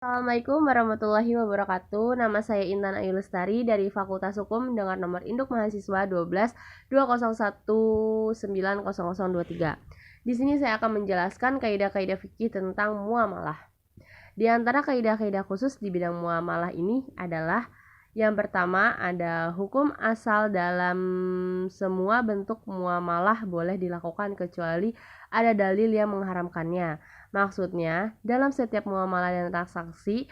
Assalamualaikum warahmatullahi wabarakatuh. Nama saya Intan Ayu Lestari dari Fakultas Hukum dengan nomor induk mahasiswa 12 20190023. Di sini saya akan menjelaskan kaidah-kaidah fikih tentang muamalah. Di antara kaidah-kaidah khusus di bidang muamalah ini adalah yang pertama ada hukum asal dalam semua bentuk muamalah boleh dilakukan kecuali ada dalil yang mengharamkannya. Maksudnya, dalam setiap muamalah dan transaksi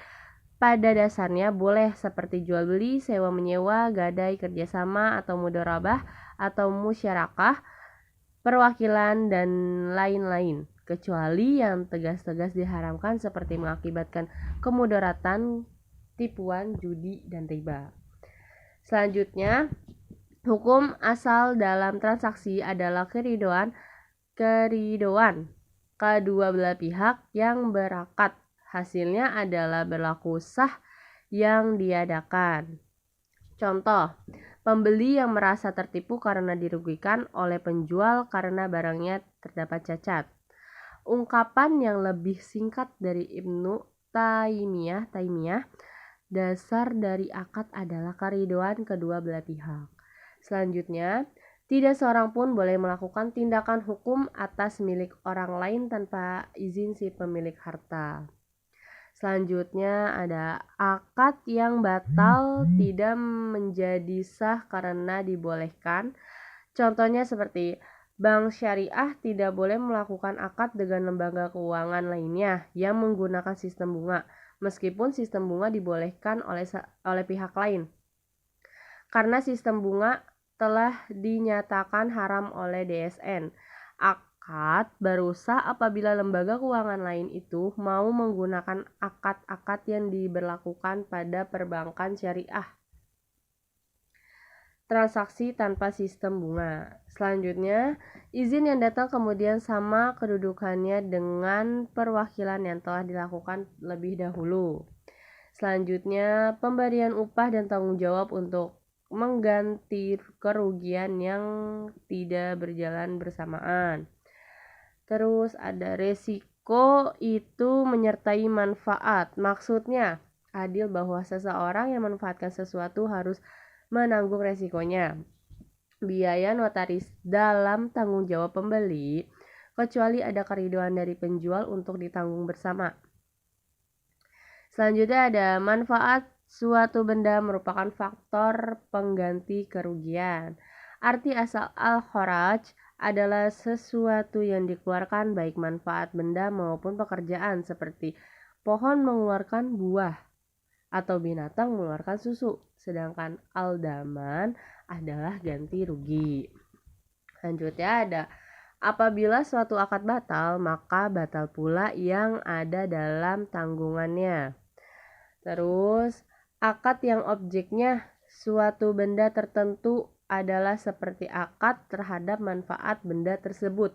pada dasarnya boleh seperti jual beli, sewa menyewa, gadai, kerjasama atau mudharabah atau musyarakah, perwakilan dan lain-lain, kecuali yang tegas-tegas diharamkan seperti mengakibatkan kemudaratan, tipuan, judi, dan riba. Selanjutnya, hukum asal dalam transaksi adalah keridoan kedua belah pihak yang berakad. Hasilnya adalah berlaku sah yang diadakan. Contoh, pembeli yang merasa tertipu karena dirugikan oleh penjual karena barangnya terdapat cacat. Ungkapan yang lebih singkat dari Ibnu Taimiyah, dasar dari akad adalah keridoan kedua belah pihak. Selanjutnya, tidak seorang pun boleh melakukan tindakan hukum atas milik orang lain tanpa izin si pemilik harta. Selanjutnya ada akad yang batal tidak menjadi sah karena dibolehkan. Contohnya seperti bank syariah tidak boleh melakukan akad dengan lembaga keuangan lainnya yang menggunakan sistem bunga, meskipun sistem bunga dibolehkan oleh pihak lain. Karena sistem bunga telah dinyatakan haram oleh DSN. Akad baru sah apabila lembaga keuangan lain itu mau menggunakan akad-akad yang diberlakukan pada perbankan syariah. Transaksi tanpa sistem bunga. Selanjutnya, izin yang datang kemudian sama kedudukannya dengan perwakilan yang telah dilakukan lebih dahulu. Selanjutnya, pemberian upah dan tanggung jawab untuk mengganti kerugian yang tidak berjalan bersamaan. Terus ada resiko itu menyertai manfaat. Maksudnya, adil bahwa seseorang yang memanfaatkan sesuatu harus menanggung resikonya. Biaya notaris dalam tanggung jawab pembeli, kecuali ada keridoan dari penjual untuk ditanggung bersama. Selanjutnya ada manfaat suatu benda merupakan faktor pengganti kerugian. Arti asal al-kharaj adalah sesuatu yang dikeluarkan baik manfaat benda maupun pekerjaan seperti pohon mengeluarkan buah atau binatang mengeluarkan susu. Sedangkan al-daman adalah ganti rugi. Selanjutnya ada apabila suatu akad batal, maka batal pula yang ada dalam tanggungannya. Terus, akad yang objeknya suatu benda tertentu adalah seperti akad terhadap manfaat benda tersebut.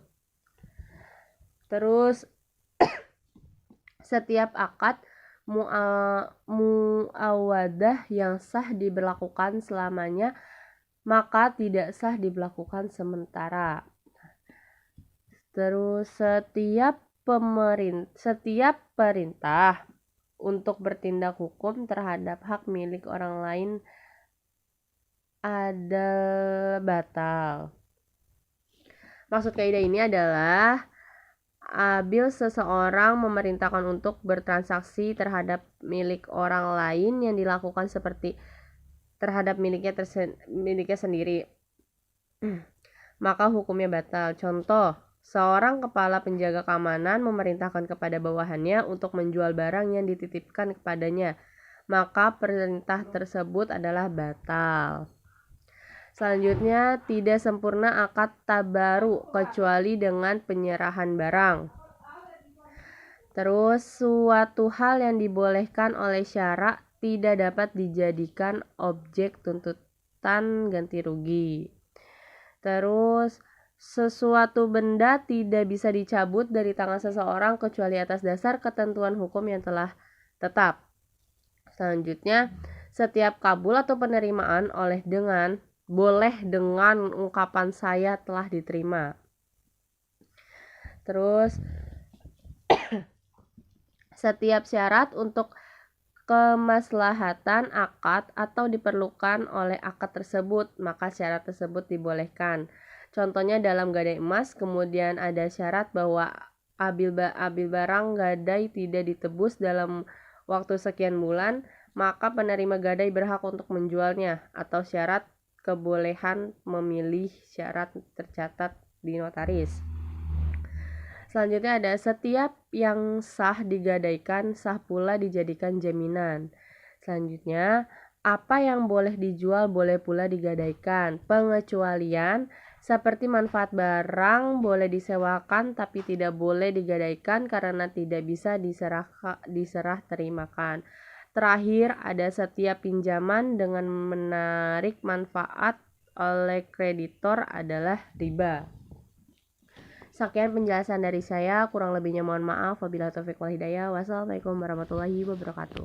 Terus, setiap akad muawadah yang sah diberlakukan selamanya, maka tidak sah diberlakukan sementara. Terus, setiap perintah untuk bertindak hukum terhadap hak milik orang lain adalah batal. Maksud kaidah ini adalah apabila seseorang memerintahkan untuk bertransaksi terhadap milik orang lain yang dilakukan seperti terhadap miliknya sendiri, maka hukumnya batal. Contoh, seorang kepala penjaga keamanan memerintahkan kepada bawahannya untuk menjual barang yang dititipkan kepadanya, maka perintah tersebut adalah batal. Selanjutnya, tidak sempurna akad tabaru kecuali dengan penyerahan barang. Terus, suatu hal yang dibolehkan oleh syarak tidak dapat dijadikan objek tuntutan ganti rugi. Terus, sesuatu benda tidak bisa dicabut dari tangan seseorang kecuali atas dasar ketentuan hukum yang telah tetap. Selanjutnya, setiap kabul atau penerimaan boleh dengan ungkapan saya telah diterima. Terus, setiap syarat untuk kemaslahatan akad atau diperlukan oleh akad tersebut, maka syarat tersebut dibolehkan. Contohnya dalam gadai emas, kemudian ada syarat bahwa abil barang gadai tidak ditebus dalam waktu sekian bulan, maka penerima gadai berhak untuk menjualnya, atau syarat kebolehan memilih syarat tercatat di notaris. Selanjutnya ada setiap yang sah digadaikan sah pula dijadikan jaminan. Selanjutnya, apa yang boleh dijual boleh pula digadaikan. Pengecualian seperti manfaat barang boleh disewakan tapi tidak boleh digadaikan karena tidak bisa diserah terimakan. Terakhir, ada setiap pinjaman dengan menarik manfaat oleh kreditor adalah riba. Sekian penjelasan dari saya, kurang lebihnya mohon maaf. Wabillahi taufiq wal hidayah. Wassalamualaikum warahmatullahi wabarakatuh.